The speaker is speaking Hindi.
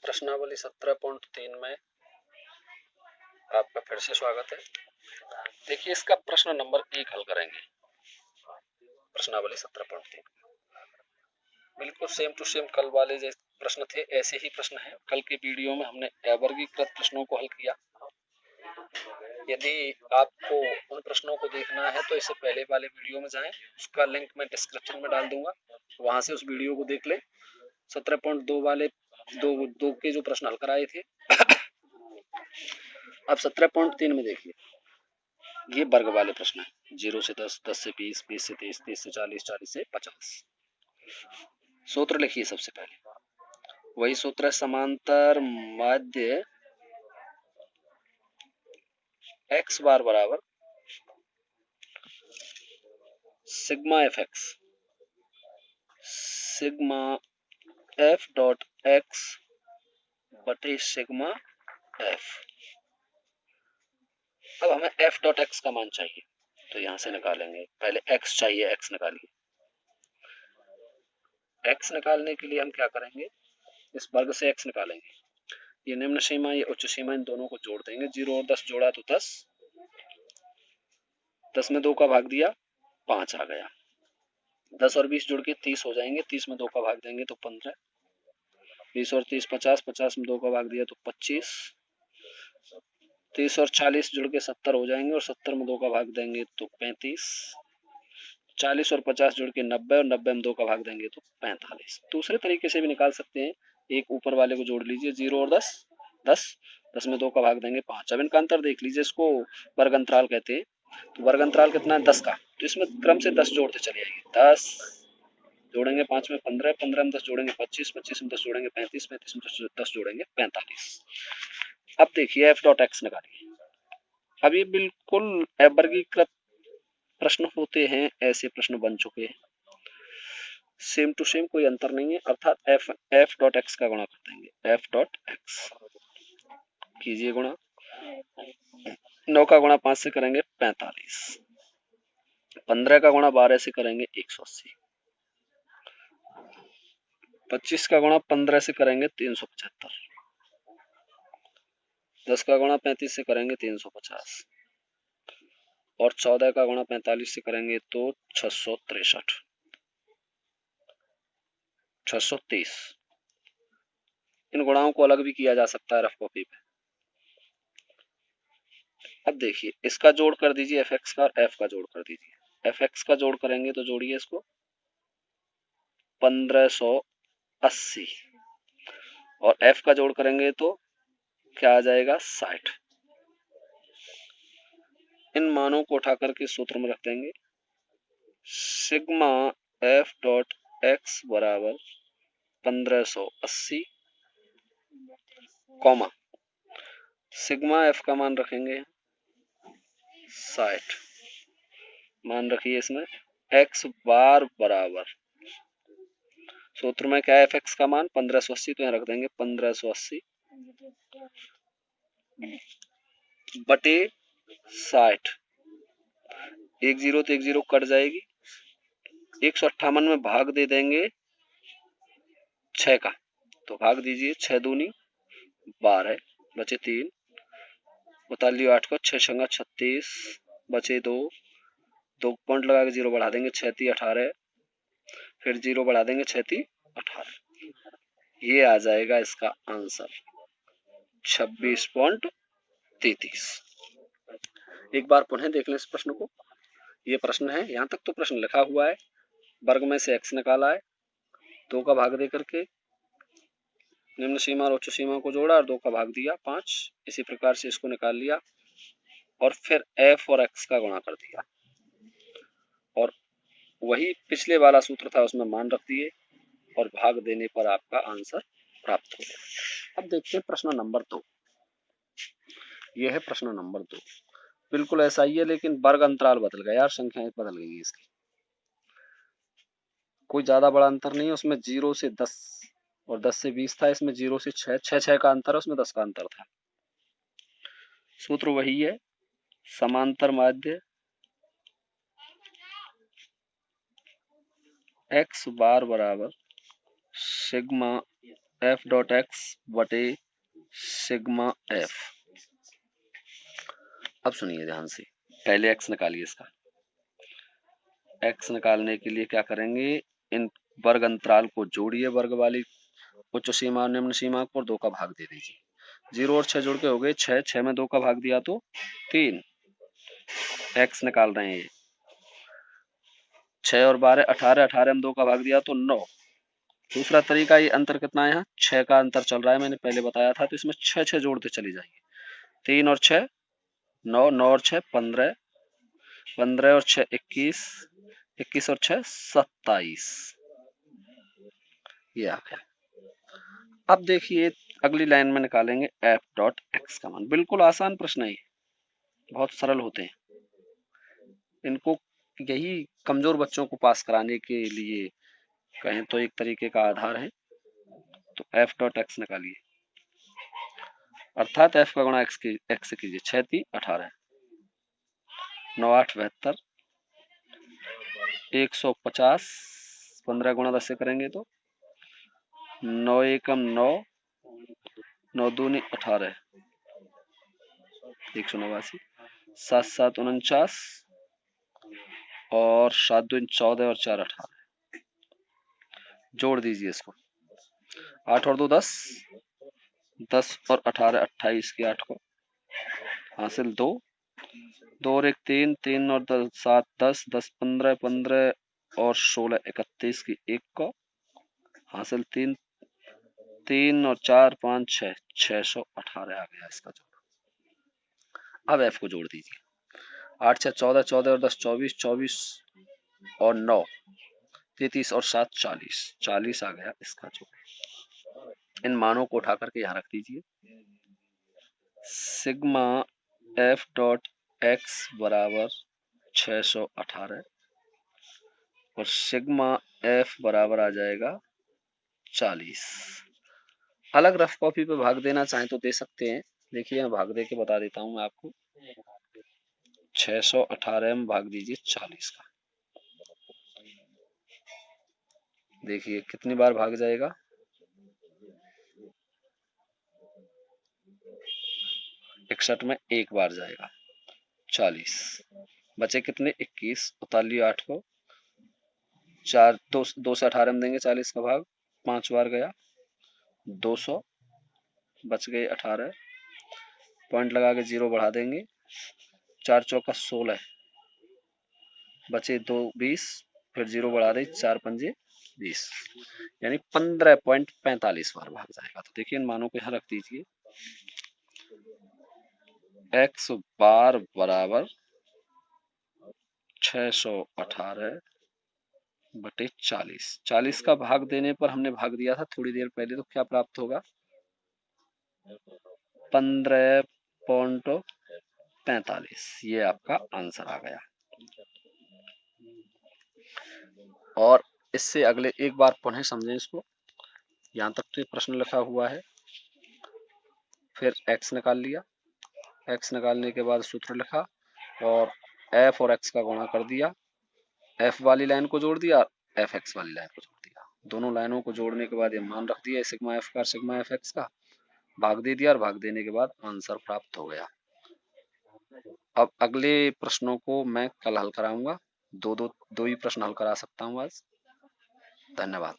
प्रश्नावली 17.3 में आपका फिर से स्वागत है। देखिए इसका प्रश्न नंबर 1 हल करेंगे। प्रश्नावली 17.3 बिल्कुल सेम टू सेम कल वाले जैसे प्रश्न थे ऐसे ही प्रश्न है। कल के वीडियो में हमने अवर्गीकृत प्रश्नों को हल किया। यदि आपको उन प्रश्नों को देखना है तो इससे पहले वाले वीडियो में जाएं, उसका लिंक मैं डिस्क्रिप्शन में डाल दूंगा, वहां से उस वीडियो को देख लें। 17.2 वाले दो के जो प्रश्न हल कराए थे। अब 17.3 में देखिए, ये वर्ग वाले प्रश्न है। 0 से 10, 10 से 20, 20 से 30, 30 से 40, 40 से 50। सूत्र लिखिए। सबसे पहले वही सूत्र है, समांतर माध्य x बार बराबर sigma F x, sigma F dot x बटे सिग्मा एफ। अब हमें एफ डॉट एक्स का मान चाहिए तो यहां से निकालेंगे। पहले एक्स चाहिए, एक्स निकालिए। एक्स निकालने के लिए हम क्या करेंगे, इस वर्ग से एक्स निकालेंगे। ये निम्न सीमा, ये उच्च सीमा, इन दोनों को जोड़ देंगे। 0 और 10 जोड़ा तो 10, 10 में 2 का भाग दिया 5 आ गया। 10 और 20 जुड़ के 30 हो जाएंगे। 30 में 2 का भाग देंगे तो 15। 20 और 30 50, 50 में 2 का भाग दिया तो 25। 30 और 40 जुड़ के 70 हो जाएंगे और 70 में 2 का भाग देंगे तो 35। 40 और 50 जुड़ के 90 और 90 में 2 का भाग देंगे तो 45। दूसरे तरीके से भी निकाल सकते हैं। एक ऊपर वाले को जोड़ लीजिए, 0 और 10, 10, 10 में 2 का भाग देंगे 5। अब इनका अंतर देख लीजिए, इसको वर्ग अंतराल कहते हैं। तो वर्ग अंतराल कितना है, 10 का। तो इसमें क्रम से 10 जोड़ते चले आइए। 10 जोड़ेंगे 5 में 15, 15 में 10 जोड़ेंगे 25, 25 में 10 जोड़ेंगे 35, 35 में 10 जोड़ेंगे 45। अब देखिए एफ डॉट एक्स निकालिए। अब ये बिल्कुल अवर्गीकृत प्रश्न होते हैं, ऐसे प्रश्न बन चुके हैं। सेम टू सेम, कोई अंतर नहीं है। अर्थात एफ डॉट एक्स का गुणा कर देंगे। एफ डॉट एक्स कीजिए गुणा। 9 का गुणा 5 से करेंगे 45। 15 का गुणा 12 से करेंगे 180। 25 का गुणा 15 से करेंगे 375। 10 का गुणा 35 से करेंगे 350 और 14 का गुणा 45 से करेंगे तो 663, 630। इन गुणाओं को अलग भी किया जा सकता है रफ कॉपी पे। अब देखिए इसका जोड़ कर दीजिए, एफ एक्स का, और एफ का जोड़ कर दीजिए। एफ एक्स का जोड़ करेंगे तो जोड़िए इसको 1580 और एफ का जोड़ करेंगे तो क्या आ जाएगा 60। इन मानों को उठा करके सूत्र में रख देंगे। सिग्मा एफ डॉट एक्स बराबर 1580 कॉमा सिग्मा एफ का मान रखेंगे 60। मान रखिए इसमें एक्स बार बराबर, सूत्र में क्या है, एफ एक्स का मान 1580, तो यहाँ रख देंगे 1580 बटे 60। 1 0 तो 1 0 कट जाएगी। 158 में भाग दे देंगे 6 का, तो भाग दीजिए 6 दूनी 12 बचे 3, उतार 8 को, 6 छंगा 36 बचे 2, 2 पॉइंट लगा के 0 बढ़ा देंगे 6 3 18, फिर 0 बढ़ा देंगे 6 3 18। ये आ जाएगा इसका आंसर 26.33। एक बार पुनः देख लें इस प्रश्न को। ये प्रश्न है, यहाँ तक तो प्रश्न लिखा हुआ है। वर्ग में से x निकाला है, 2 का भाग दे करके निम्न सीमा और उच्च सीमा को जोड़ा और 2 का भाग दिया 5। इसी प्रकार से इसको निकाल लिया और फिर f और x का गुणा कर दिया और वही पिछले वाला सूत्र था उसमें मान रख दिए और भाग देने पर आपका आंसर प्राप्त हो गया। अब देखते हैं प्रश्न नंबर 2। यह है प्रश्न नंबर 2। बिल्कुल ऐसा ही है लेकिन वर्ग अंतराल बदल गया यार, संख्याएं बदल गई है इसकी। कोई ज्यादा बड़ा अंतर नहीं है उसमें। 0 से 10 और 10 से 20 था, इसमें 0 से 6, 6 का अंतर है, उसमें 10 का अंतर था। सूत्र वही है, समांतर माध्य x बार बराबर सिग्मा एफ डॉट एक्स बटे सिग्मा एफ। अब सुनिए ध्यान से, पहले एक्स निकालिए इसका। एक्स निकालने के लिए क्या करेंगे, इन वर्ग अंतराल को जोड़िए, वर्ग वाली उच्च सीमा और निम्न सीमा को, और 2 का भाग दे दीजिए। 0 और 6 जोड़ के हो गए 6, 6 में 2 का भाग दिया तो 3। एक्स निकाल रहे हैं ये, 6 और 12 18, 18 में 2 का भाग दिया तो 9। दूसरा तरीका, ये अंतर कितना है, यहाँ 6 का अंतर चल रहा है, मैंने पहले बताया था, तो इसमें 6 6 जोड़ते चली जाइए। 3 और 6 9, 9 और 6 15, 15 और 6 21, 21 और 6 27। ये आ गया। अब देखिए अगली लाइन में निकालेंगे एफ डॉट एक्स का मान। बिल्कुल आसान प्रश्न है, बहुत सरल होते हैं। इनको यही कमजोर बच्चों को पास कराने के लिए कहें तो एक तरीके का आधार है। तो एफ डॉट एक्स निकालिए, अर्थात एफ का गुणा एक्स से कीजिए। 6 3 18, 9 8 72, 150, 15 गुणा 10 से करेंगे तो 9 एकम 9, 9 दूनी 18, 189, 7 7 49, और 7 दूनी 14 और 4 18। जोड़ दीजिए इसको, 8 और 2 10, 10 और 18 28 की 8 को हासिल 2, 2 और 1 3, 3 और 10 7 10, 10 15, 15 और 16 31 की 1 को हासिल 3, 3 और 4 5 6, 618 आ गया इसका जोड़। अब एफ को जोड़ दीजिए, 8 6 14, 14 और 10 24, 24 और 9 33 और 7 40, 40 आ गया इसका जोड़। इन मानों को उठा करके यहाँ रख दीजिए। सिग्मा एफ डॉट एक्स बराबर 618 और सिग्मा एफ बराबर आ जाएगा 40। अलग रफ कॉपी पे भाग देना चाहें तो दे सकते हैं। देखिए मैं भाग दे के बता देता हूं मैं आपको। 618 में भाग दीजिए 40 का, देखिए कितनी बार भाग जाएगा, 61 में एक बार जाएगा। 40 बचे कितने, 21, उतार लियो 8 को, 4 2 से 18 में देंगे 40 का भाग, 5 बार गया, 200 बच गए 18, पॉइंट लगा के 0 बढ़ा देंगे, 4 चौका 16 बचे 2 20, फिर 0 बढ़ा दे, 4 पंजे 20, यानी 15.45 बार भाग जाएगा। तो देखिए इन मानों को यहाँ रख दीजिए। x बार बराबर 618 बटे 40। 40 का भाग देने पर हमने भाग दिया था थोड़ी देर पहले, तो क्या प्राप्त होगा, 15.45। ये आपका आंसर आ गया। और इससे अगले एक बार पुनः समझें इसको। यहाँ तक तो ये प्रश्न लिखा हुआ है, फिर x निकाल लिया, x निकालने के बाद सूत्र लिखा और f और x का गुणा कर दिया, f वाली लाइन को जोड़ दिया, fx वाली लाइन को जोड़ दिया। दोनों लाइनों को जोड़ने के बाद ये मान रख दिया सिग्मा f का सिग्मा fx का, भाग दे दिया और भाग देने के बाद आंसर प्राप्त हो गया। अब अगले प्रश्नों को मैं कल हल कराऊंगा। दो ही प्रश्न हल करा सकता हूँ आज। धन्यवाद।